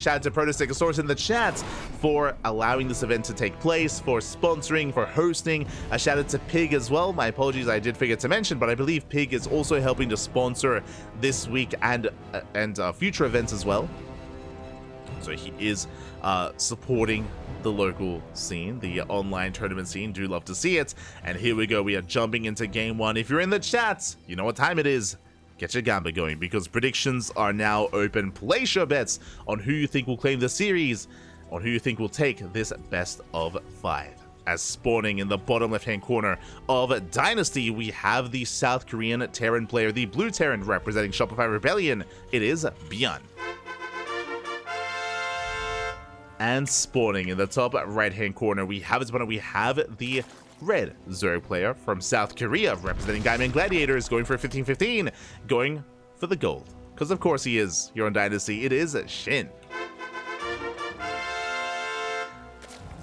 Shout out to Protostegosaurus in the chat for allowing this event to take place, for sponsoring, for hosting. A shout out to Pig as well. My apologies, I did forget to mention, but I believe Pig is also helping to sponsor this week and future events as well. So he is supporting the local scene, the online tournament scene. Do love to see it. And here we go. We are jumping into game one. If you're in the chat, you know what time it is. Get your gamba going, because predictions are now open. Place your bets on who you think will claim the series, on who you think will take this best of 5. As spawning in the bottom left-hand corner of Dynasty, we have the South Korean Terran player, the Blue Terran representing Shopify Rebellion. It is ByuN. And spawning in the top right-hand corner, we have the Red Zerg player from South Korea representing Gaiman Gladiators, going for a 15-15, going for the gold. Because of course he is here on Dynasty. It is SHIN.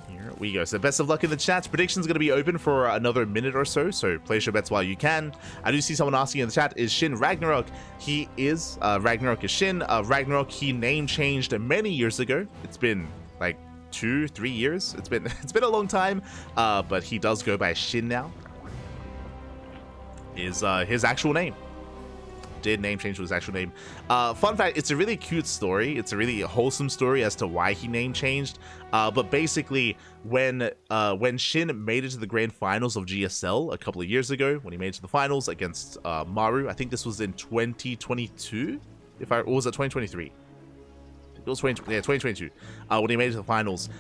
Here we go. So best of luck in the chat. Predictions going to be open for another minute or so, so place your bets while you can. I do see someone asking in the chat, is SHIN Ragnarok? He is. Ragnarok is SHIN. Ragnarok, he name changed many years ago. It's been like 2-3 years. It's been a long time, but he does go by SHIN now. Is his actual name. Did name change to his actual name. Fun fact, it's a really cute story. It's a really wholesome story as to why he name changed. But basically, when SHIN made it to the grand finals of GSL a couple of years ago, when he made it to the finals against Maru, I think this was in 2022, or was it 2023? It was 2022, when he made it to the finals.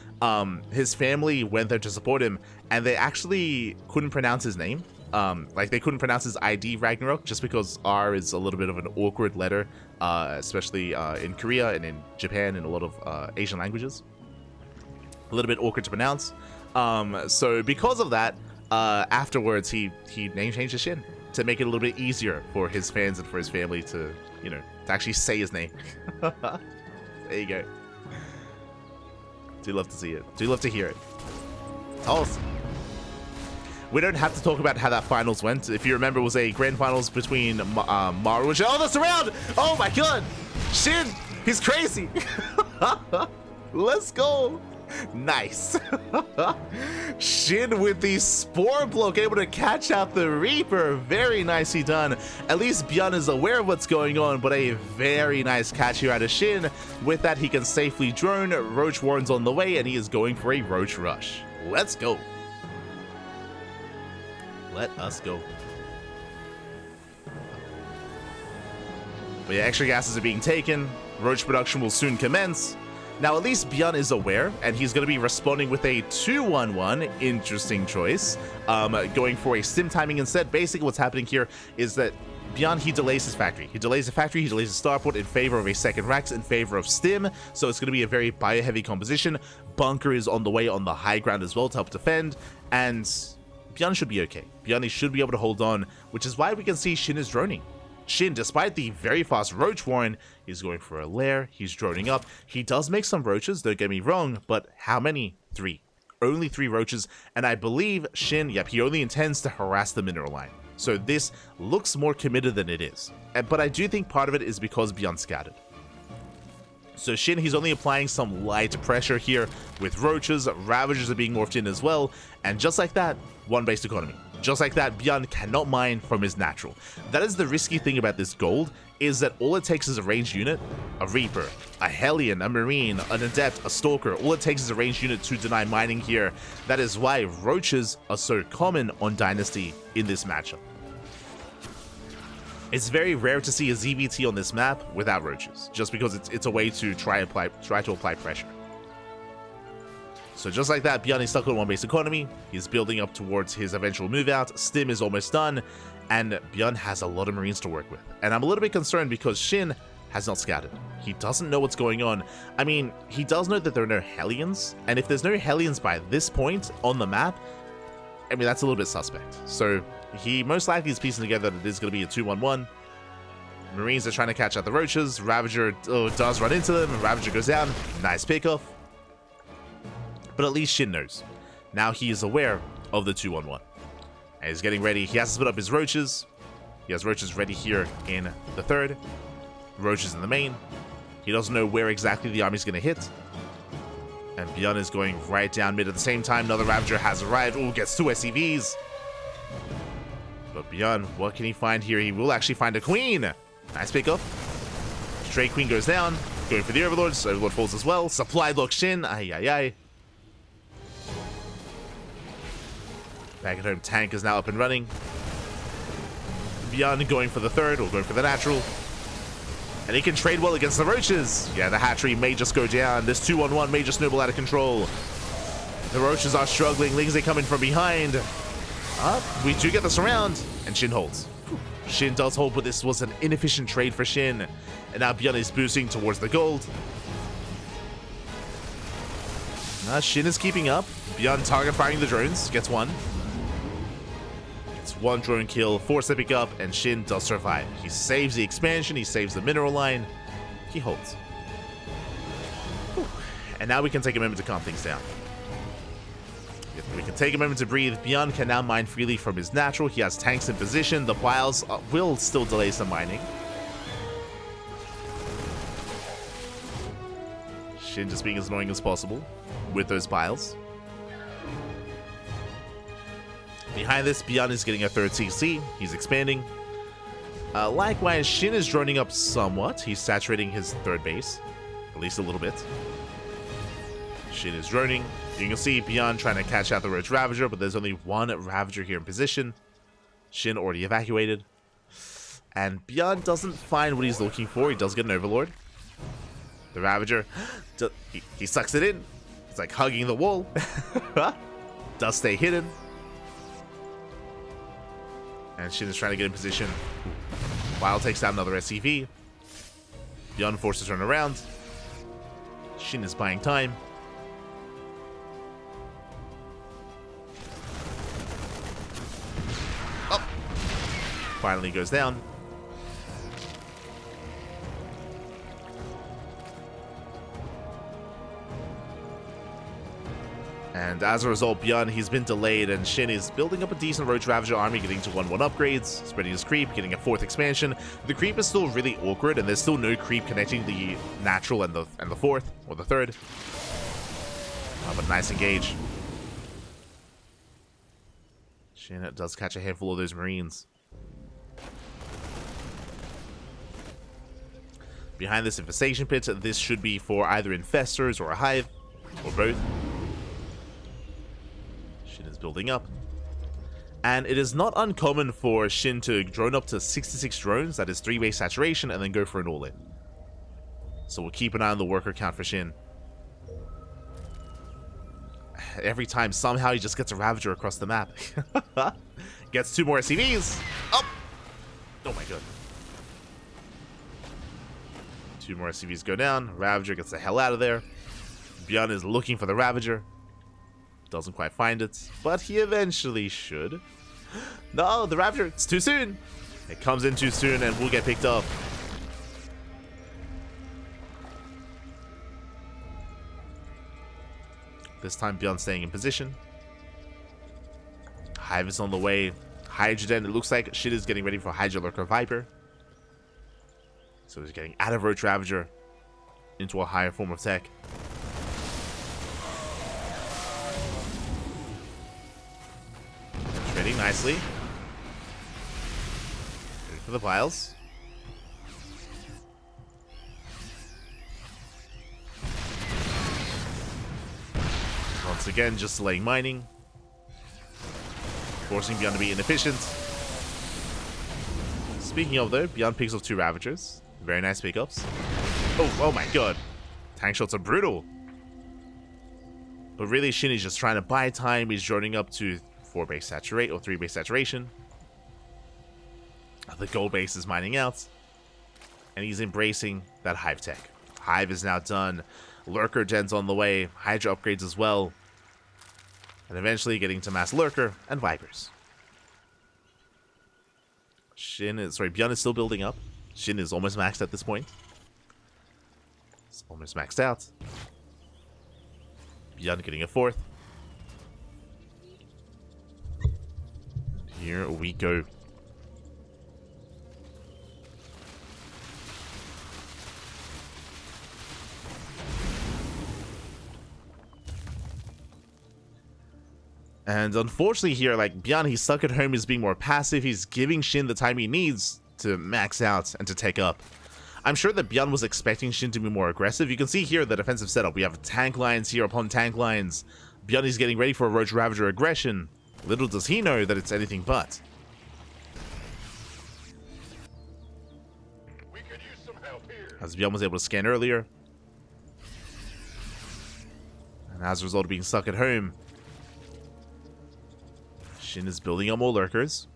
His family went there to support him, and they actually couldn't pronounce his name. Like, they couldn't pronounce his ID Ragnarok, just because R is a little bit of an awkward letter, especially in Korea and in Japan and a lot of Asian languages. A little bit awkward to pronounce. So because of that, afterwards he name changed to SHIN to make it a little bit easier for his fans and for his family to, you know, to actually say his name. There you go. Do love to see it. Do love to hear it. Awesome. We don't have to talk about how that finals went. If you remember, it was a grand finals between Maru and... Oh, that's around! Oh my god! SHIN! He's crazy! Let's go! Nice. SHIN with the Spore Block, able to catch out the Reaper. Very nicely done. At least ByuN is aware of what's going on, but a very nice catch here out of SHIN. With that, he can safely drone. Roach Warren's on the way, and he is going for a Roach Rush. Let's go. Let us go. But yeah, extra gases are being taken. Roach production will soon commence. Now, at least ByuN is aware, and he's going to be responding with a 2-1-1. Interesting choice. Going for a stim timing instead. Basically, what's happening here is that ByuN, he delays his factory. He delays the factory, he delays the starport in favor of a second Rax, in favor of stim. So it's going to be a very bio-heavy composition. Bunker is on the way on the high ground as well to help defend. And ByuN should be okay. ByuN should be able to hold on, which is why we can see SHIN is droning. SHIN, despite the very fast Roach Warren, is going for a lair. He's droning up. He does make some roaches, don't get me wrong, but how many? 3. Only 3 roaches, and I believe SHIN, yep, he only intends to harass the mineral line. So this looks more committed than it is. But I do think part of it is because ByuN scattered. So SHIN, he's only applying some light pressure here with roaches. Ravagers are being morphed in as well, and just like that, one base economy. Just like that, ByuN cannot mine from his natural. That is the risky thing about this gold, is that all it takes is a ranged unit, a Reaper, a Hellion, a Marine, an Adept, a Stalker. All it takes is a ranged unit to deny mining here. That is why roaches are so common on Dynasty in this matchup. It's very rare to see a ZVT on this map without roaches, just because it's a way to try to apply pressure. So just like that, ByuN is stuck on one base economy. He's building up towards his eventual move out. Stim is almost done, and ByuN has a lot of Marines to work with. And I'm a little bit concerned because SHIN has not scouted. He doesn't know what's going on. I mean, he does know that there are no Hellions, and if there's no Hellions by this point on the map, I mean, that's a little bit suspect. So he most likely is piecing together that it is going to be a 2-1-1. Marines are trying to catch out the roaches. Ravager does run into them, and Ravager goes down. Nice pickoff. But at least SHIN knows. Now he is aware of the 2-1-1. And he's getting ready. He has to split up his roaches. He has roaches ready here in the third. Roaches in the main. He doesn't know where exactly the army's going to hit. And ByuN is going right down mid at the same time. Another Ravager has arrived. Ooh, gets 2 SCVs. But ByuN, what can he find here? He will actually find a Queen. Nice pickup. Stray Queen goes down. Going for the Overlords. Overlord falls as well. Supply block SHIN. Ay, ay, ay. Back at home, tank is now up and running. ByuN going for the third, or going for the natural. And he can trade well against the Roaches. Yeah, the hatchery may just go down. This 2-on-1 may just snowball out of control. The Roaches are struggling. Lings are coming from behind. We do get this around. And SHIN holds. SHIN does hold, but this was an inefficient trade for SHIN. And now ByuN is boosting towards the gold. SHIN is keeping up. ByuN target firing the drones. Gets one. It's one drone kill, force to pick up, and SHIN does survive. He saves the expansion, he saves the mineral line, he holds. Whew. And now we can take a moment to calm things down. We can take a moment to breathe. ByuN can now mine freely from his natural. He has tanks in position. The piles will still delay some mining. SHIN just being as annoying as possible with those piles. Behind this, ByuN is getting a third CC. He's expanding. Likewise, SHIN is droning up somewhat. He's saturating his third base, at least a little bit. SHIN is droning. You can see ByuN trying to catch out the Roach Ravager, but there's only one Ravager here in position. SHIN already evacuated. And ByuN doesn't find what he's looking for. He does get an Overlord. The Ravager, he sucks it in. It's like hugging the wall. Does stay hidden. And SHIN is trying to get in position. Wild takes down another SCV. ByuN forces turn around. SHIN is buying time. Oh! Finally goes down. And as a result, ByuN, he's been delayed, and SHIN is building up a decent Roach Ravager army, getting to 1-1 upgrades, spreading his creep, getting a 4th expansion. The creep is still really awkward, and there's still no creep connecting the natural and the 4th, or the 3rd. But nice engage. SHIN does catch a handful of those Marines. Behind this infestation pit, this should be for either infestors or a hive, or both. SHIN is building up. And it is not uncommon for SHIN to drone up to 66 drones, that is 3 base saturation, and then go for an all-in. So we'll keep an eye on the worker count for SHIN. Every time, somehow he just gets a Ravager across the map. Gets 2 more SCVs. Oh! Oh my god. 2 more SCVs go down. Ravager gets the hell out of there. ByuN is looking for the Ravager. Doesn't quite find it, but he eventually should. No, the Ravager, it's too soon. It comes in too soon and will get picked up. This time ByuN staying in position. Hive is on the way. Hydra Den, it looks like SHIN is getting ready for Hydra Lurker Viper. So he's getting out of Roach Ravager into a higher form of tech. Trading nicely. Good for the piles. Once again, just delaying mining. Forcing ByuN to be inefficient. Speaking of though, ByuN picks up 2 Ravagers. Very nice pickups. Oh my god. Tank shots are brutal. But really, SHIN is just trying to buy time. He's droning up to 4 base saturate or 3 base saturation. The gold base is mining out. And he's embracing that Hive tech. Hive is now done. Lurker Gen's on the way. Hydra upgrades as well. And eventually getting to mass Lurker and Vipers. ByuN is still building up. SHIN is almost maxed at this point. It's almost maxed out. ByuN getting a 4th. Here we go. And unfortunately here, like, ByuN, he's stuck at home, he's being more passive, he's giving SHIN the time he needs to max out and to take up. I'm sure that ByuN was expecting SHIN to be more aggressive. You can see here the defensive setup. We have tank lines here upon tank lines. ByuN is getting ready for a Roach Ravager aggression. Little does he know that it's anything but. We could use some help here. As ByuN was able to scan earlier. And as a result of being stuck at home, SHIN is building up more lurkers.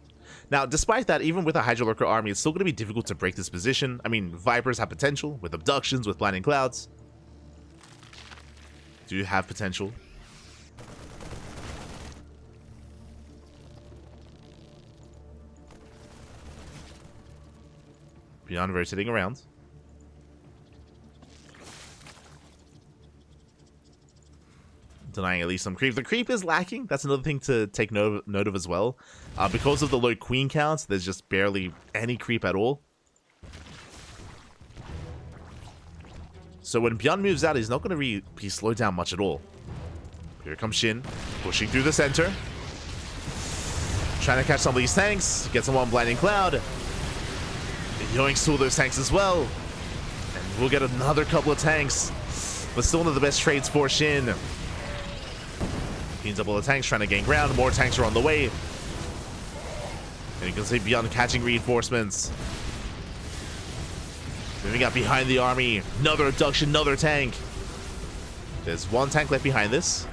Now, despite that, even with a Hydra Lurker army, it's still going to be difficult to break this position. I mean, Vipers have potential, with abductions, with blinding clouds. Do have potential. ByuN rotating around. Denying at least some creep. The creep is lacking. That's another thing to take note of as well. Because of the low queen counts, there's just barely any creep at all. So when ByuN moves out, he's not going to be slowed down much at all. Here comes SHIN, pushing through the center. Trying to catch some of these tanks. Get someone blinding cloud. Yoinks two of those tanks as well. And we'll get another couple of tanks. But still one of the best trades for SHIN. Cleans up all the tanks, trying to gain ground. More tanks are on the way. And you can see ByuN catching reinforcements. Moving up behind the army. Another abduction, another tank. There's one tank left behind this.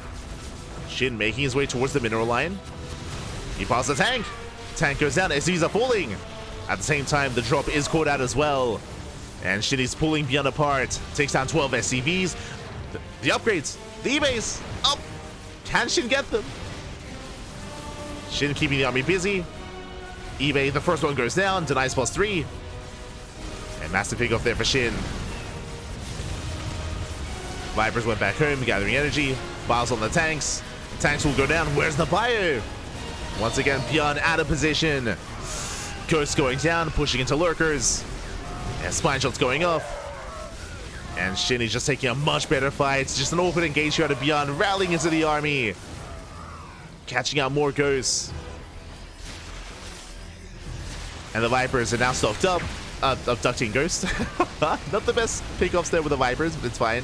SHIN making his way towards the mineral line. He passes the tank. Tank goes down. SCVs are falling. At the same time, the drop is caught out as well. And SHIN is pulling ByuN apart. Takes down 12 SCVs. The upgrades. The E-base. Up. Can SHIN get them? SHIN keeping the army busy. eBay, the first one goes down. Denies +3. And massive pick off there for SHIN. Vipers went back home, gathering energy. Biles on the tanks. The tanks will go down. Where's the bio? Once again, ByuN out of position. Ghost going down, pushing into lurkers. And spine shots going off. And SHIN is just taking a much better fight. It's just an open engage here out of ByuN, rallying into the army. Catching out more ghosts. And the Vipers are now stocked up. Abducting ghosts. Not the best pickoffs there with the Vipers, but it's fine.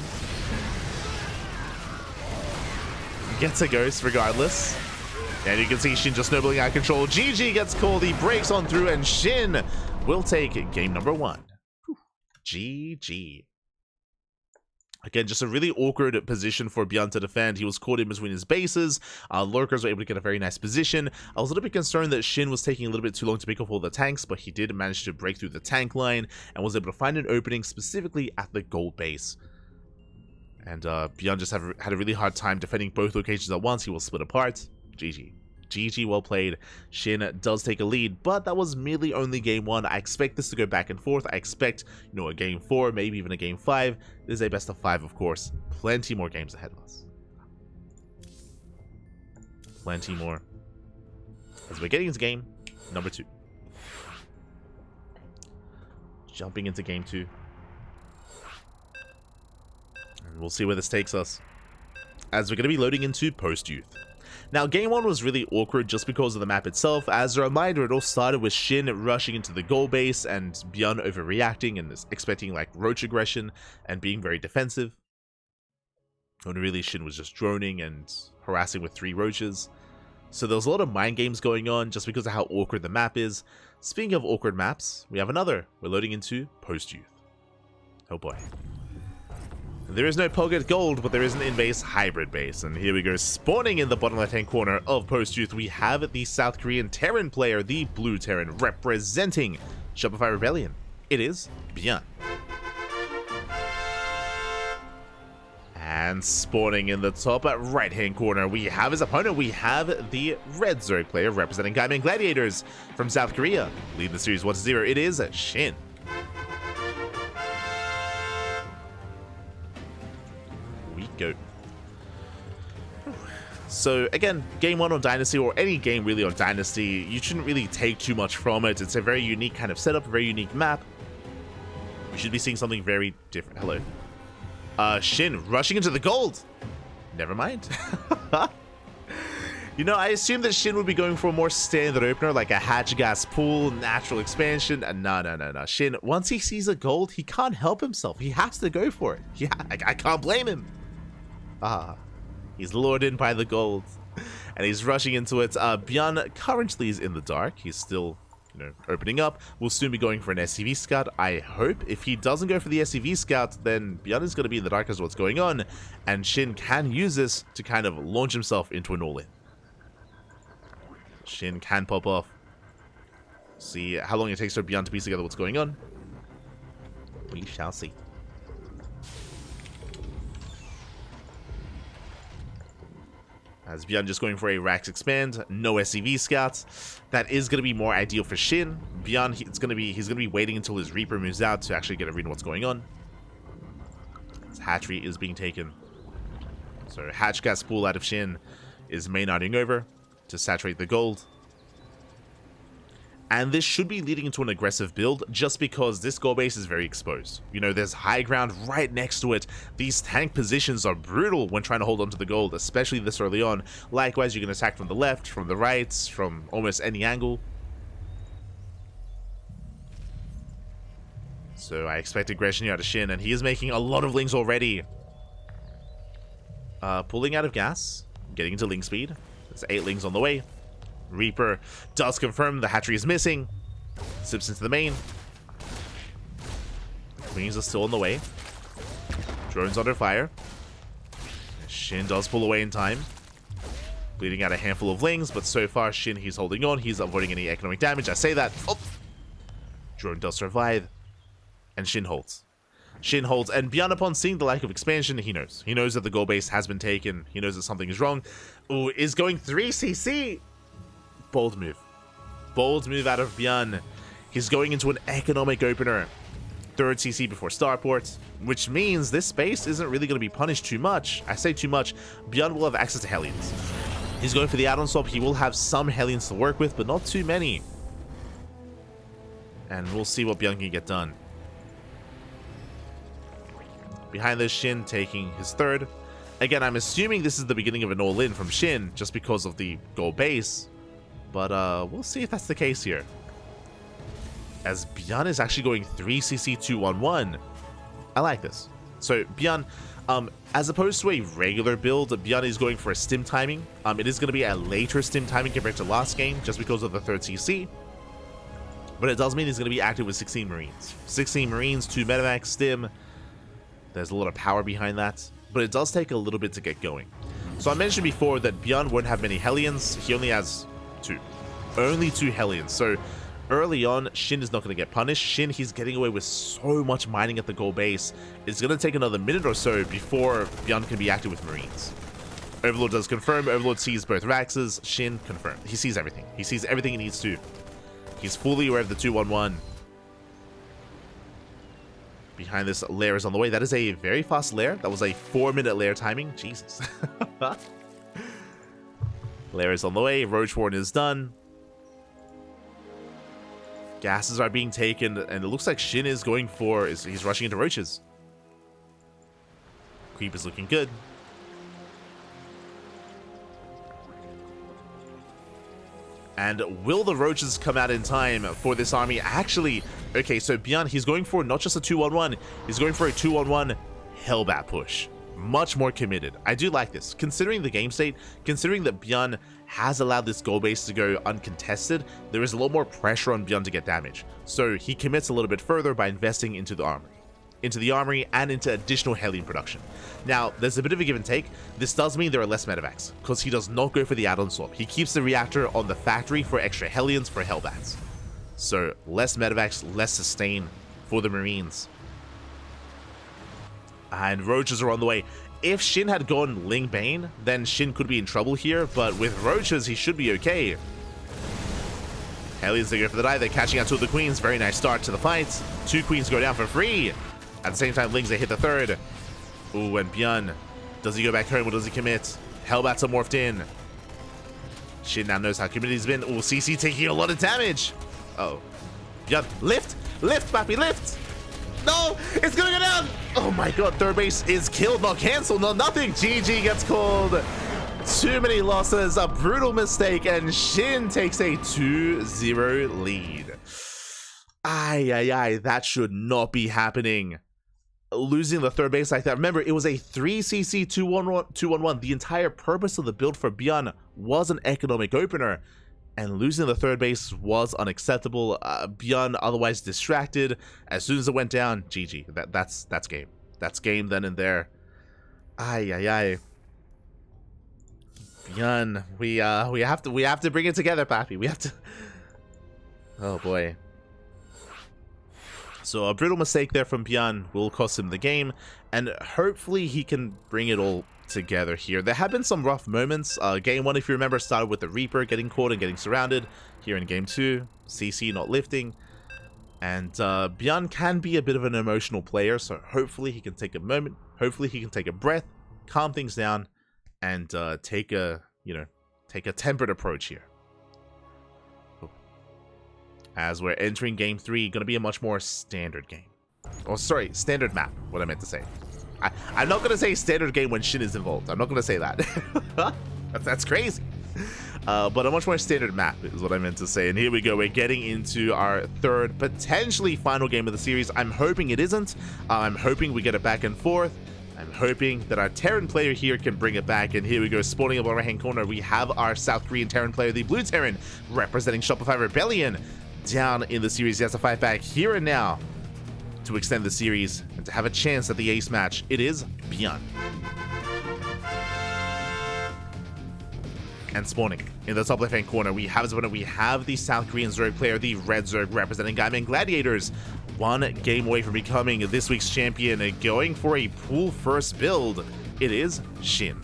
Gets a ghost regardless. And you can see SHIN just snowballing out of control. GG gets called. He breaks on through, and SHIN will take game number 1. Whew. GG. Again, just a really awkward position for ByuN to defend. He was caught in between his bases. Lurkers were able to get a very nice position. I was a little bit concerned that SHIN was taking a little bit too long to pick up all the tanks, but he did manage to break through the tank line and was able to find an opening specifically at the gold base. And ByuN just had a really hard time defending both locations at once. He will split apart. GG. GG, well played. SHIN does take a lead, but that was merely only game 1. I expect this to go back and forth. I expect, a game 4, maybe even a game 5. This is a best of 5, of course. Plenty more games ahead of us. Plenty more. As we're getting into game number 2. Jumping into game 2. And we'll see where this takes us. As we're going to be loading into post-youth. Now, game 1 was really awkward just because of the map itself. As a reminder, it all started with SHIN rushing into the goal base and ByuN overreacting and expecting like roach aggression and being very defensive. When really SHIN was just droning and harassing with 3 roaches. So there was a lot of mind games going on just because of how awkward the map is. Speaking of awkward maps, we have another. We're loading into post-youth. Oh boy. There is no Pocket Gold, but there is an in-base hybrid base. And here we go, spawning in the bottom left-hand corner of post-youth, we have the South Korean Terran player, the Blue Terran, representing Shopify Rebellion. It is ByuN. And spawning in the top right-hand corner, we have his opponent. We have the Red Zerg player representing Gaiman Gladiators from South Korea. Leading the series 1-0, it is SHIN. Go. So again, game 1 on Dynasty, or any game really on Dynasty, you shouldn't really take too much from it. It's a very unique kind of setup, a very unique map. We should be seeing something very different. Hello. SHIN rushing into the gold. Never mind. You know, I assumed that Shin would be going for a more standard opener, like a hatch gas pool, natural expansion. No. Shin, once he sees a gold, he can't help himself. He has to go for it. Yeah, I can't blame him. He's lured in by the gold, and he's rushing into it. ByuN currently is in the dark. He's still, opening up. We'll soon be going for an SCV scout, I hope. If he doesn't go for the SCV scout, then ByuN is going to be in the dark as to what's going on, and Shin can use this to kind of launch himself into an all-in. Shin can pop off. See how long it takes for ByuN to piece together what's going on. We shall see. As ByuN just going for a Rax expand, no SCV scouts. That is going to be more ideal for Shin. ByuN, he's going to be waiting until his Reaper moves out to actually get a read on what's going on. His hatchery is being taken. So hatch gas pool out of Shin is main-outing over to saturate the gold. And this should be leading into an aggressive build just because this gold base is very exposed. There's high ground right next to it. These tank positions are brutal when trying to hold onto the gold, especially this early on. Likewise, you can attack from the left, from the right, from almost any angle. So I expect aggression here out of Shin, and he is making a lot of links already. Pulling out of gas, getting into link speed. There's 8 links on the way. Reaper does confirm the hatchery is missing. Slips into the main. Queens are still on the way. Drones under fire. Shin does pull away in time. Bleeding out a handful of lings, but so far Shin, he's holding on. He's avoiding any economic damage. I say that. Oh! Drone does survive. And Shin holds. Shin holds, and ByuN, upon seeing the lack of expansion, he knows. He knows that the gold base has been taken. He knows that something is wrong. Ooh, is going 3cc. Bold move. Bold move out of ByuN. He's going into an economic opener. 3rd CC before starport, which means this space isn't really going to be punished too much. I say too much. ByuN will have access to Hellions. He's going for the add-on swap. He will have some Hellions to work with, but not too many. And we'll see what ByuN can get done. Behind this, Shin taking his 3rd. Again, I'm assuming this is the beginning of an all-in from Shin, just because of the gold base. But we'll see if that's the case here. As ByuN is actually going 3cc 211. I like this. So ByuN, as opposed to a regular build, ByuN is going for a stim timing. It is going to be a later stim timing compared to last game, just because of the 3rd CC. But it does mean he's going to be active with 16 Marines. 16 Marines, 2 medevacs, stim. There's a lot of power behind that, but it does take a little bit to get going. So I mentioned before that ByuN won't have many Hellions. He only has 2. Only 2 Hellions. So early on, Shin is not going to get punished. Shin, he's getting away with so much mining at the gold base. It's going to take another minute or so before ByuN can be active with Marines. Overlord does confirm. Overlord sees both Raxes. Shin confirmed. He sees everything. He sees everything he needs to. He's fully aware of the 211. Behind this, lair is on the way. That is a very fast lair. That was a 4-minute lair timing. Jesus. Lair is on the way. Roach Warren is done. Gases are being taken, and it looks like Shin is going for... he's rushing into roaches. Creep is looking good. And will the roaches come out in time for this army? Actually, okay, so ByuN, he's going for not just a 2-1-1, he's going for a 2-1-1 Hellbat push. Much more committed. I do like this. Considering the game state, considering that ByuN has allowed this gold base to go uncontested, there is a lot more pressure on ByuN to get damage. So he commits a little bit further by investing into the armory. And into additional Hellion production. Now, there's a bit of a give and take. This does mean there are less medevacs, because he does not go for the add-on swap. He keeps the reactor on the factory for extra Hellions for Hellbats. So, less medevacs, less sustain for the Marines. And roaches are on the way. If Shin had gone Ling Bane, then Shin could be in trouble here, but with roaches, he should be okay. Hellions, they go for the die. They're catching out 2 of the queens. Very nice start to the fight. 2 queens go down for free. At the same time, Lings, they hit the 3rd. Ooh, and ByuN, does he go back home or does he commit? Hellbats are morphed in. Shin now knows how committed he's been. Ooh, CC taking a lot of damage. Oh. ByuN, lift! Lift, Pappy, lift! No! It's gonna go down! Oh my god, 3rd base is killed, not cancelled, not nothing! GG gets called. Too many losses, a brutal mistake, and Shin takes a 2-0 lead. Ay, that should not be happening. Losing the third base like that. Remember, it was a 3cc 2-1-1. The entire purpose of the build for ByuN was an economic opener, and losing the third base was unacceptable. ByuN otherwise distracted. As soon as it went down, GG. That's game. That's game then and there. Ay. ByuN, we have to bring it together, Pappy. We have to. Oh boy. So a brutal mistake there from ByuN will cost him the game, and hopefully he can bring it all together here. There have been some rough moments. Game 1, if you remember, started with the Reaper getting caught and getting surrounded. Here in Game 2, CC not lifting. And ByuN can be a bit of an emotional player, so hopefully he can take a moment, hopefully he can take a breath, calm things down, and take a tempered approach here. As we're entering Game 3, going to be a much more standard game. Oh, sorry, standard map, what I meant to say. I'm not going to say standard game when Shin is involved. I'm not going to say that. That's crazy. But a much more standard map is what I meant to say. And here we go. We're getting into our third, potentially final game of the series. I'm hoping it isn't. I'm hoping we get it back and forth. I'm hoping that our Terran player here can bring it back. And here we go, spawning up on the right-hand corner. We have our South Korean Terran player, the Blue Terran, representing Shopify Rebellion. Down in the series, he has to fight back here and now to extend the series and to have a chance at the ace match. It is ByuN. And spawning in the top left-hand corner, we have the South Korean Zerg player, the Red Zerg, representing Gaiman Gladiators. One game away from becoming this week's champion, going for a pool first build. It is SHIN.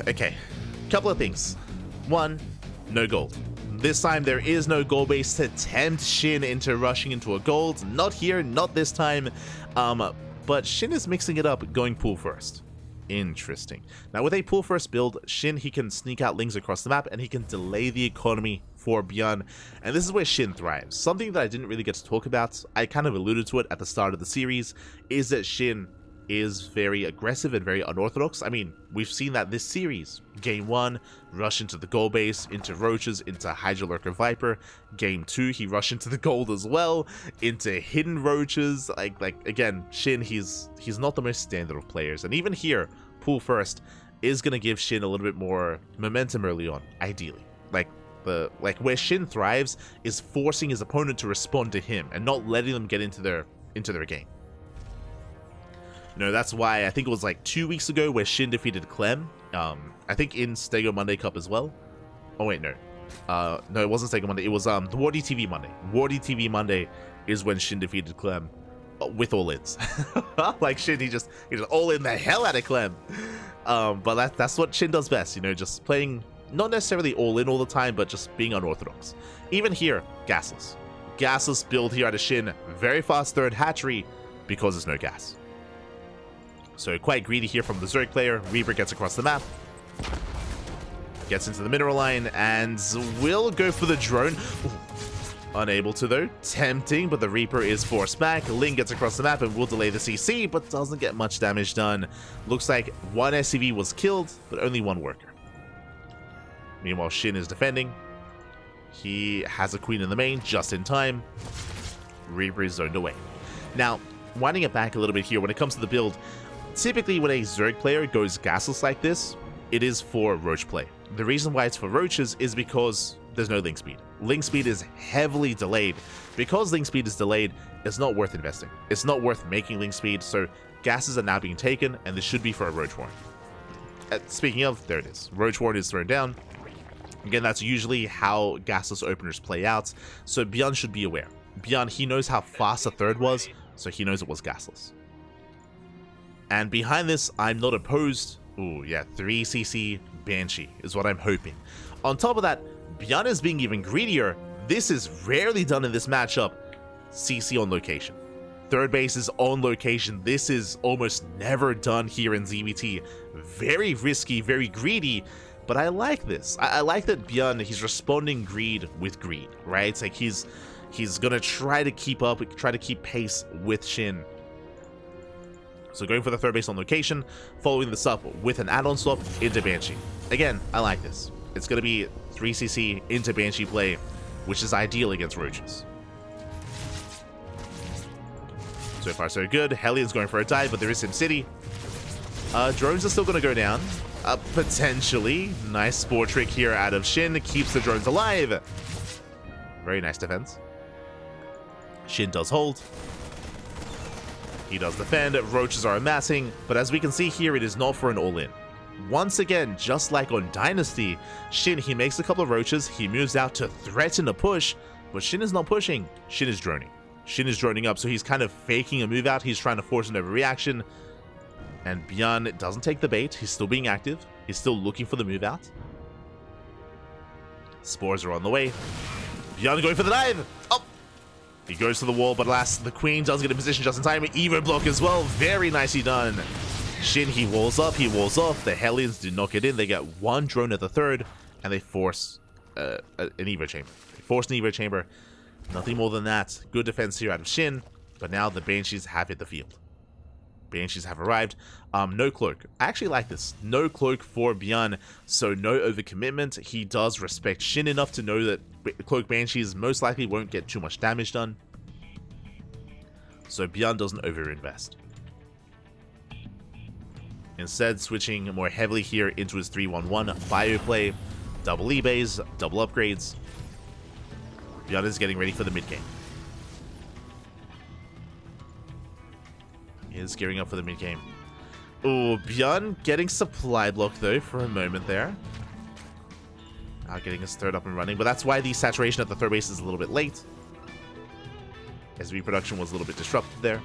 Okay. Couple of things. One, no gold. This time there is no gold base to tempt SHIN into rushing into a gold. Not here, not this time. But SHIN is mixing it up, going pool first. Interesting. Now with a pool first build, SHIN, he can sneak out lings across the map and he can delay the economy for ByuN. And this is where SHIN thrives. Something that I didn't really get to talk about, I kind of alluded to it at the start of the series, is that SHIN is very aggressive and very unorthodox. I mean, we've seen that this series. Game 1, rush into the gold base, into roaches, into Hydra Lurker Viper. Game 2, he rushed into the gold as well, into hidden roaches. Like again, SHIN, he's not the most standard of players. And even here, pool first is gonna give SHIN a little bit more momentum early on, ideally. Like where SHIN thrives is forcing his opponent to respond to him and not letting them get into their game. You know, that's why I think it was like 2 weeks ago where SHIN defeated Clem. I think in StegoMonday Cup as well. Oh wait, no. No, it wasn't StegoMonday. It was the Wardy TV Monday. Wardy TV Monday is when SHIN defeated Clem with all ins. Like SHIN, he just all in the hell out of Clem. But that's what SHIN does best. You know, just playing not necessarily all in all the time, but just being unorthodox. Even here, gasless. Gasless build here out of SHIN. Very fast third hatchery because there's no gas. So quite greedy here from the Zerg player. Reaper gets across the map. Gets into the mineral line and will go for the drone. Ooh. Unable to though. Tempting, but the Reaper is forced back. Ling gets across the map and will delay the CC, but doesn't get much damage done. Looks like one SCV was killed, but only one worker. Meanwhile, SHIN is defending. He has a queen in the main just in time. Reaper is zoned away. Now, winding it back a little bit here, when it comes to the build, typically when a Zerg player goes gasless like this, it is for roach play. The reason why it's for roaches is because there's no link speed. Link speed is heavily delayed. Because link speed is delayed, it's not worth investing. It's not worth making link speed, so gases are now being taken, and this should be for a roach warren. Speaking of, there it is. Roach warren is thrown down. Again, that's usually how gasless openers play out, so ByuN should be aware. ByuN, he knows how fast the third was, so he knows it was gasless. And behind this, I'm not opposed. Ooh, yeah, 3cc Banshee is what I'm hoping. On top of that, ByuN is being even greedier. This is rarely done in this matchup. CC on location. Third base is on location. This is almost never done here in ZVT. Very risky, very greedy, but I like this. I like that ByuN, he's responding greed with greed, right? It's like he's gonna try to keep up, try to keep pace with SHIN. So going for the third base on location, following this up with an add-on swap into Banshee. Again, I like this. It's going to be 3cc into Banshee play, which is ideal against roaches. So far so good. Hellions going for a dive, but there is SimCity. Drones are still going to go down. Potentially. Nice spore trick here out of SHIN. Keeps the drones alive. Very nice defense. SHIN does hold. He does defend. Roaches are amassing. But as we can see here, it is not for an all-in. Once again, just like on Dynasty, SHIN, he makes a couple of roaches. He moves out to threaten a push. But SHIN is not pushing. SHIN is droning. SHIN is droning up, so he's kind of faking a move out. He's trying to force an overreaction. And ByuN doesn't take the bait. He's still being active. He's still looking for the move out. Spores are on the way. ByuN going for the dive. Oh! He goes to the wall, but alas, the Queen does get in position just in time. Evo block as well. Very nicely done. SHIN, he walls up, he walls off. The Hellions do not get in. They get one drone at the third, and they force an Evo chamber. They force an Evo chamber. Nothing more than that. Good defense here out of SHIN, but now the Banshees have hit the field. Banshees have arrived. No cloak. I actually like this. No cloak for ByuN, so no overcommitment. He does respect SHIN enough to know that cloak Banshees most likely won't get too much damage done. So ByuN doesn't overinvest. Instead, switching more heavily here into his 3-1-1 bio play. Double eBays, double upgrades. ByuN is getting ready for the mid game. He is gearing up for the mid game. Oh, ByuN getting supply block though for a moment there. Getting his third up and running, but that's why the saturation at the third base is a little bit late. His reproduction was a little bit disrupted there.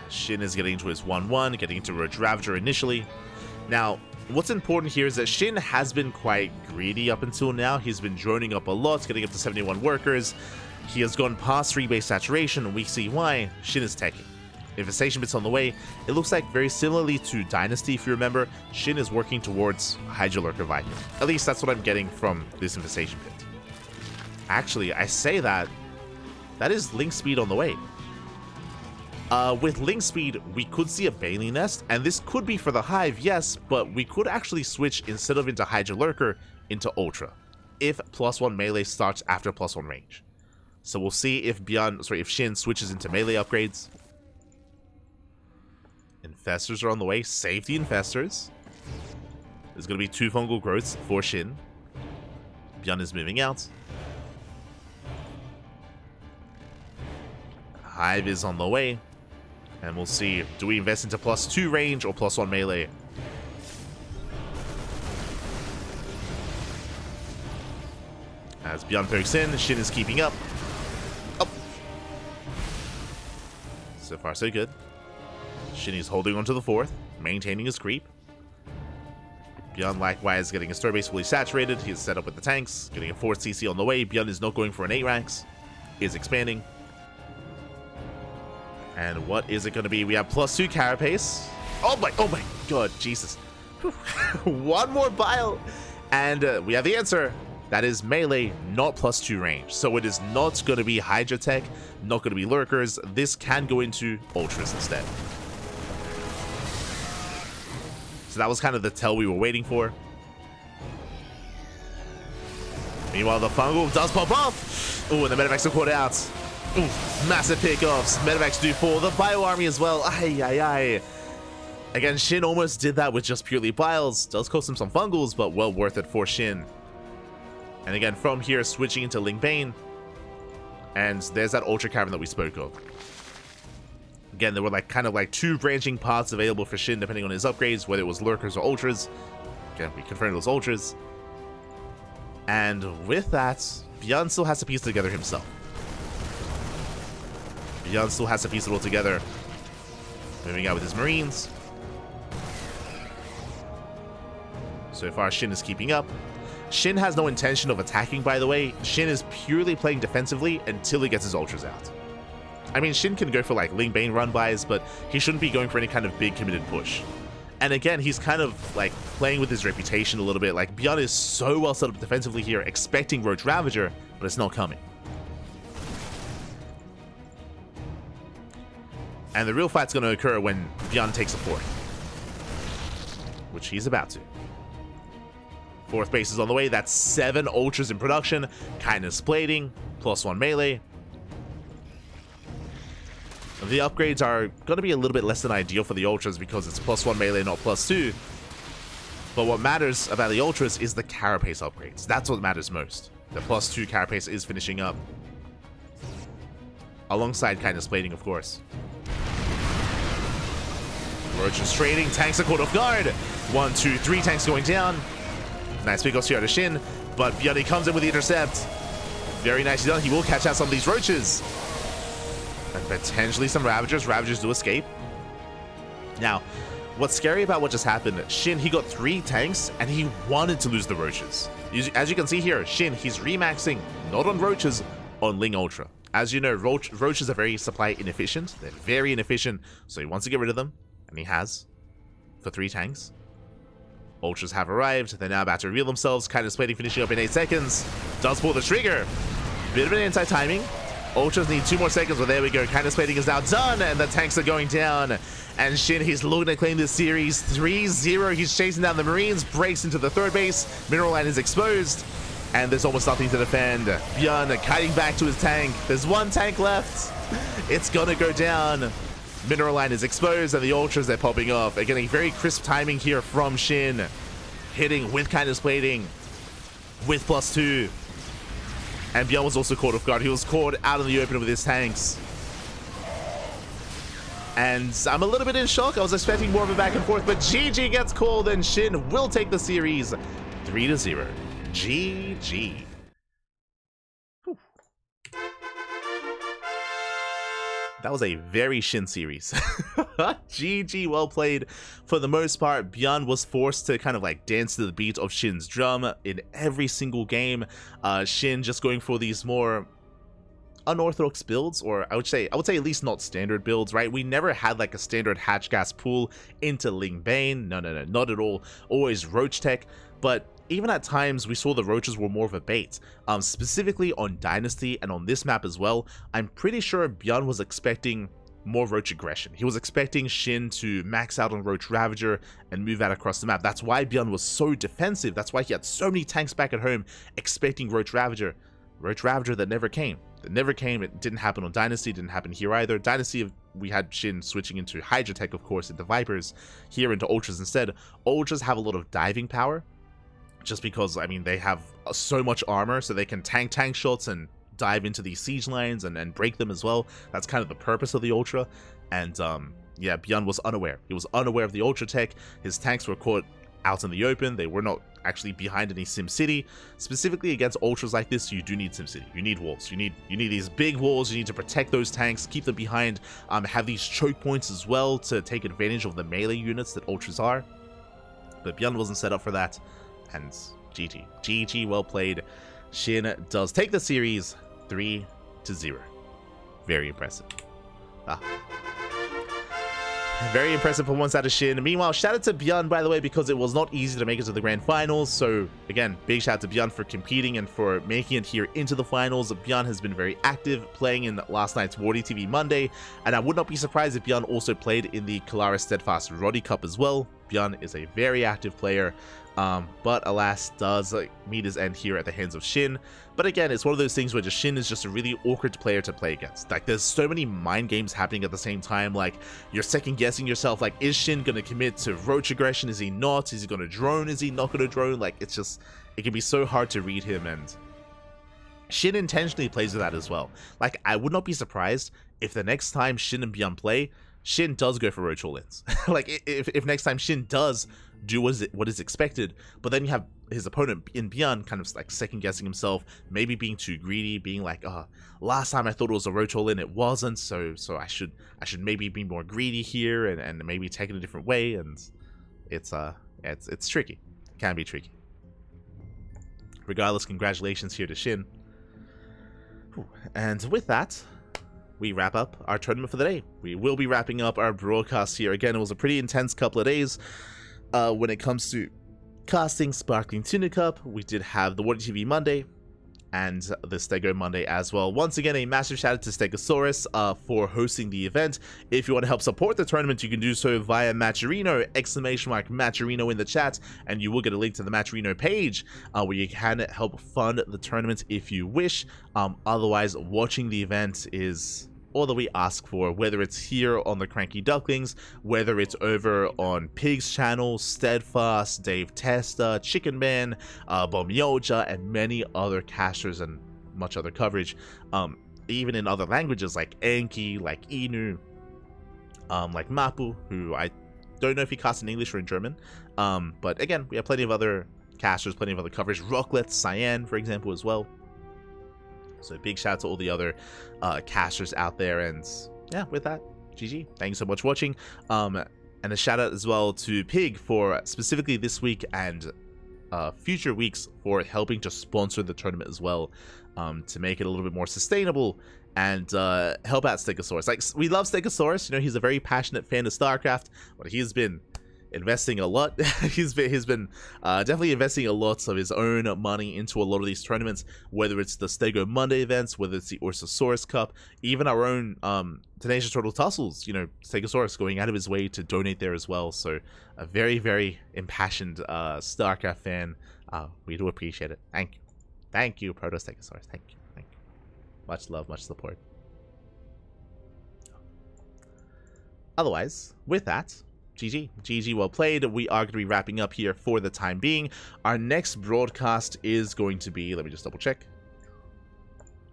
SHIN is getting into his 1-1, getting into Roach Ravager initially. Now, what's important here is that SHIN has been quite greedy up until now. He's been droning up a lot, getting up to 71 workers. He has gone past 3-base saturation, and we see why. SHIN is teching. Infestation bit's on the way. It looks like very similarly to Dynasty, if you remember, SHIN is working towards Hydra Lurker Viking. At least that's what I'm getting from this infestation bit. Actually, I say that is Link Speed on the way. With Link Speed, we could see a Bailey Nest, and this could be for the Hive, yes, but we could actually switch instead of into Hydra Lurker into Ultra, if +1 melee starts after +1 range. So we'll see if if SHIN switches into melee upgrades. Infestors are on the way. Save the Infestors. There's going to be 2 fungal growths for SHIN. ByuN is moving out. Hive is on the way. And we'll see, do we invest into +2 range or +1 melee? As ByuN pokes in, SHIN is keeping up. Oh. So far, so good. SHIN is holding on to the 4th, maintaining his creep. ByuN likewise getting his third base fully saturated. He is set up with the tanks, getting a 4th CC on the way. ByuN is not going for an 8 ranks. He is expanding. And what is it going to be? We have +2 Carapace. Oh my god, Jesus. One more Bile. And we have the answer. That is melee, not +2 range. So it is not going to be Hydra Tech, not going to be Lurkers. This can go into Ultras instead. So that was kind of the tell we were waiting for. Meanwhile, the Fungal does pop off. Oh, and the Medivacs are caught out. Ooh, massive pickoffs. Medivacs do fall. The Bio Army as well. Ay. Again, SHIN almost did that with just purely Biles. Does cost him some Fungals, but well worth it for SHIN. And again, from here, switching into Ling Bane. And there's that Ultra Cavern that we spoke of. Again, there were kind of 2 branching paths available for SHIN depending on his upgrades, whether it was Lurkers or Ultras. Again, we confirmed those Ultras. And with that, ByuN still has to piece it together himself. ByuN still has to piece it all together. Moving out with his Marines. So far, SHIN is keeping up. SHIN has no intention of attacking, by the way. SHIN is purely playing defensively until he gets his Ultras out. I mean, SHIN can go for Ling Bane run-bys, but he shouldn't be going for any kind of big committed push. And again, he's kind of like playing with his reputation a little bit. Like ByuN is so well set up defensively here, expecting Roach Ravager, but it's not coming. And the real fight's going to occur when ByuN takes a fourth, which he's about to. Fourth base is on the way. That's 7 ultras in production. Kindness plating, +1 melee. The upgrades are going to be a little bit less than ideal for the ultras because it's +1 melee, not +2. But what matters about the ultras is the carapace upgrades. That's what matters most. The +2 carapace is finishing up, alongside kindness plating, of course. Roach is trading. Tanks are caught off guard. 1, 2, 3 tanks going down. Nice big off here to SHIN, but ByuN comes in with the intercept. Very nicely done. He will catch out some of these roaches. And potentially some Ravagers. Ravagers do escape. Now, what's scary about what just happened, SHIN, he got 3 tanks, and he wanted to lose the roaches. As you can see here, SHIN, he's remaxing, not on roaches, on Ling Ultra. As you know, roaches are very supply inefficient. They're very inefficient, so he wants to get rid of them, and he has, for 3 tanks. Ultras have arrived. They're now about to reveal themselves. Kindness plating finishing up in 8 seconds. Does pull the trigger. Bit of an anti-timing. Ultras need 2 more seconds, but there we go. Kindness plating is now done, and the tanks are going down. And SHIN, he's looking to claim this series 3-0. He's chasing down the Marines, breaks into the 3rd base. Mineral line is exposed, and there's almost nothing to defend. ByuN kiting back to his tank. There's 1 tank left. It's gonna go down. Mineral line is exposed, and the ultras, they're popping off. Again, a very crisp timing here from SHIN. Hitting with kindness plating, with +2. And ByuN was also caught off guard. He was caught out in the open with his tanks. And I'm a little bit in shock. I was expecting more of a back and forth, but GG gets called, and SHIN will take the series 3-0. GG. That was a very SHIN series. GG, well played. For the most part, ByuN was forced to kind of like dance to the beat of SHIN's drum in every single game. SHIN just going for these more unorthodox builds, or I would say at least not standard builds, right? We never had like a standard hatch gas pool into Ling Bane. No, not at all. Always Roach Tech, but even at times we saw the roaches were more of a bait, specifically on Dynasty and on this map as well. I'm pretty sure ByuN was expecting more roach aggression. He was expecting SHIN to max out on Roach Ravager and move out across the map. That's why ByuN was so defensive. That's why he had so many tanks back at home expecting Roach Ravager. Roach Ravager that never came. It didn't happen on Dynasty, didn't happen here either. Dynasty, we had SHIN switching into Hydra Tech, of course, into Vipers, here into Ultras instead. Ultras have a lot of diving power, just because, I mean, they have so much armor, so they can tank shots and dive into these siege lines and break them as well. That's kind of the purpose of the Ultra. And yeah, ByuN was unaware. He was unaware of the Ultra Tech. His tanks were caught out in the open. They were not actually behind any SimCity. Specifically against Ultras like this, you do need SimCity. You need walls. You need these big walls. You need to protect those tanks, keep them behind, have these choke points as well to take advantage of the melee units that Ultras are. But ByuN wasn't set up for that. And GG, well played. SHIN does take the series 3-0. Very impressive. Very impressive performance out of SHIN. Meanwhile, shout out to ByuN, by the way, because it was not easy to make it to the grand finals. So again, big shout out to ByuN for competing and for making it here into the finals. ByuN has been very active, playing in last night's TvZ, and I would not be surprised if ByuN also played in the Kalaris Steadfast Roddy Cup as well. ByuN is a very active player, but alas, does meet his end here at the hands of SHIN. But again, it's one of those things where just SHIN is just a really awkward player to play against. Like, there's so many mind games happening at the same time. Like, you're second guessing yourself. Like, is SHIN gonna commit to roach aggression? Is he not? Is he gonna drone? Is he not gonna drone? Like, it's just, it can be so hard to read him, and SHIN intentionally plays with that as well. Like, I would not be surprised if the next time SHIN and ByuN play, SHIN does go for roach all-ins. Like, if next time SHIN does do what is expected, but then you have his opponent in ByuN kind of like second guessing himself, maybe being too greedy, being like, last time I thought it was a roach all-in, it wasn't, so I should maybe be more greedy here and maybe take it a different way. And it's tricky. It can be tricky. Regardless, congratulations here to SHIN. And with that, we wrap up our tournament for the day. We will be wrapping up our broadcast here. Again, it was a pretty intense couple of days when it comes to casting Sparkling Tuna Cup. We did have the Water TV Monday and the StegoMonday as well. Once again, a massive shout out to Stegosaurus for hosting the event. If you want to help support the tournament, you can do so via Matcherino, !Matcherino in the chat, and you will get a link to the Matcherino page where you can help fund the tournament if you wish. Otherwise, watching the event is all that we ask for, whether it's here on the Cranky Ducklings, whether it's over on Pig's channel, Steadfast, Dave Testa, Chicken Man, Bomyoja, and many other casters and much other coverage, even in other languages like Enki, like Inu, like Mapu, who I don't know if he casts in English or in German, but again, we have plenty of other casters, plenty of other coverage, Rocklet, Cyan, for example, as well. So big shout out to all the other casters out there, and yeah, with that, GG. Thank you so much for watching. And a shout out as well to Pig for specifically this week and future weeks for helping to sponsor the tournament as well, to make it a little bit more sustainable and help out Stegosaurus. Like, we love Stegosaurus, you know, he's a very passionate fan of StarCraft, but he's been investing a lot. he's been definitely investing a lot of his own money into a lot of these tournaments, whether it's the StegoMonday events, whether it's the Orsosaurus Cup, even our own Tenacious Turtle Tussles, you know, Stegosaurus going out of his way to donate there as well. So a very, very impassioned StarCraft fan. We do appreciate it. Thank you, Proto Stegosaurus. Thank you. Much love, much support. Otherwise, with that, GG, well played. We are going to be wrapping up here for the time being. Our next broadcast is going to be, let me just double check.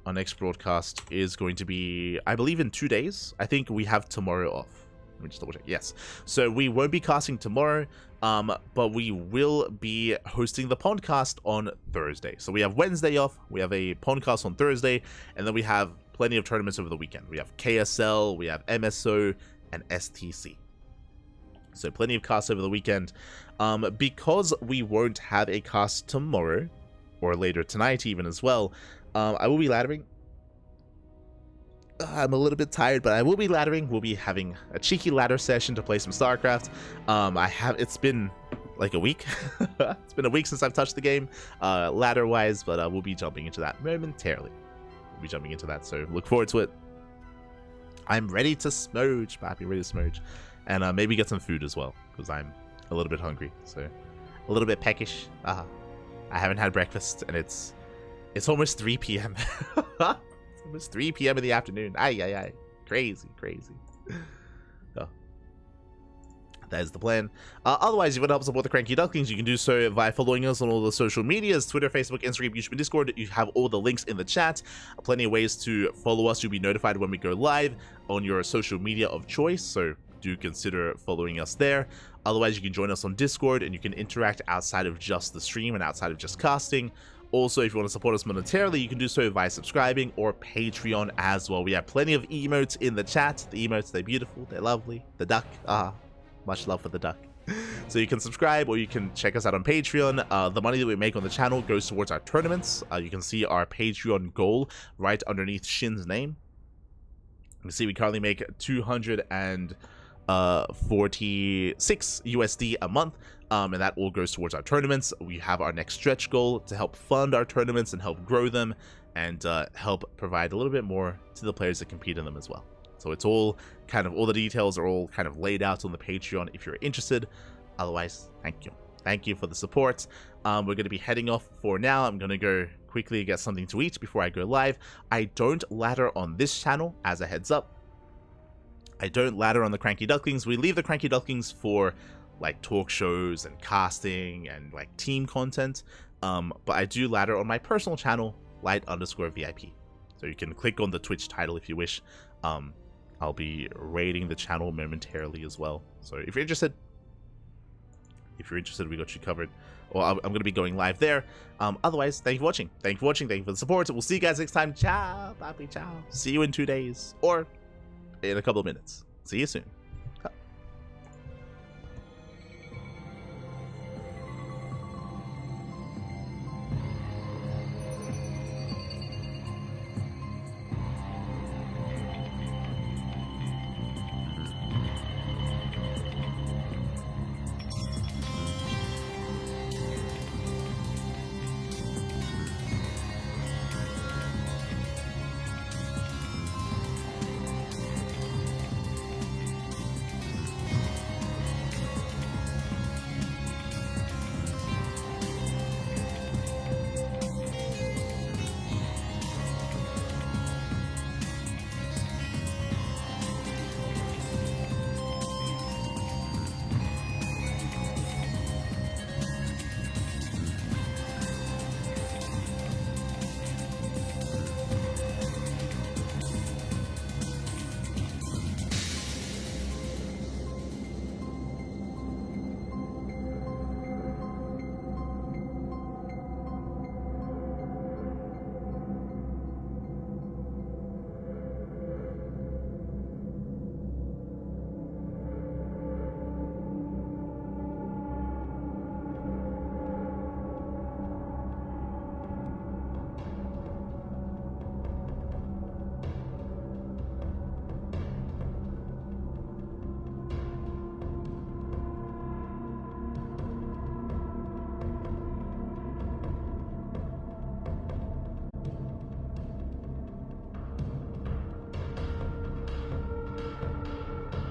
Our next broadcast is going to be, I believe, in 2 days. I think we have tomorrow off. Let me just double check. Yes. So we won't be casting tomorrow, but we will be hosting the podcast on Thursday. So we have Wednesday off, we have a podcast on Thursday, and then we have plenty of tournaments over the weekend. We have KSL, we have MSO, and STC. So plenty of casts over the weekend. Because we won't have a cast tomorrow, or later tonight even as well, I will be laddering. I'm a little bit tired, but I will be laddering. We'll be having a cheeky ladder session to play some StarCraft. It's been like a week. It's been a week since I've touched the game, ladder-wise, but we'll be jumping into that momentarily. We'll be jumping into that, so look forward to it. I'm ready to smooch, Pappy, ready to smooch. And maybe get some food as well, because I'm a little bit hungry, so a little bit peckish. I haven't had breakfast, and it's almost 3 p.m. It's almost 3 p.m. in the afternoon. Ay. Crazy. Oh. That is the plan. Otherwise, if you want to help support the Cranky Ducklings, you can do so by following us on all the social medias, Twitter, Facebook, Instagram, YouTube, and Discord. You have all the links in the chat. Plenty of ways to follow us. You'll be notified when we go live on your social media of choice, so do consider following us there. Otherwise, you can join us on Discord, and you can interact outside of just the stream and outside of just casting. Also, if you want to support us monetarily, you can do so via subscribing or Patreon as well. We have plenty of emotes in the chat. The emotes, they're beautiful, they're lovely. The duck, much love for the duck. So you can subscribe, or you can check us out on Patreon. The money that we make on the channel goes towards our tournaments. You can see our Patreon goal right underneath SHIN's name. You can see we currently make 246 USD a month, and that all goes towards our tournaments. We have our next stretch goal to help fund our tournaments and help grow them, and help provide a little bit more to the players that compete in them as well. So it's all kind of, all the details are all kind of laid out on the Patreon if you're interested. Otherwise, thank you for the support. We're going to be heading off for now. I'm going to go quickly get something to eat before I go live. I don't ladder on this channel, as a heads up. I don't ladder on the Cranky Ducklings. We leave the Cranky Ducklings for like talk shows and casting and like team content. But I do ladder on my personal channel, light_VIP. So you can click on the Twitch title if you wish. I'll be raiding the channel momentarily as well. So if you're interested, we got you covered. Or I'm going to be going live there. Otherwise, thank you for watching. Thank you for watching. Thank you for the support. We'll see you guys next time. Ciao, papi, ciao. See you in 2 days or in a couple of minutes. See you soon.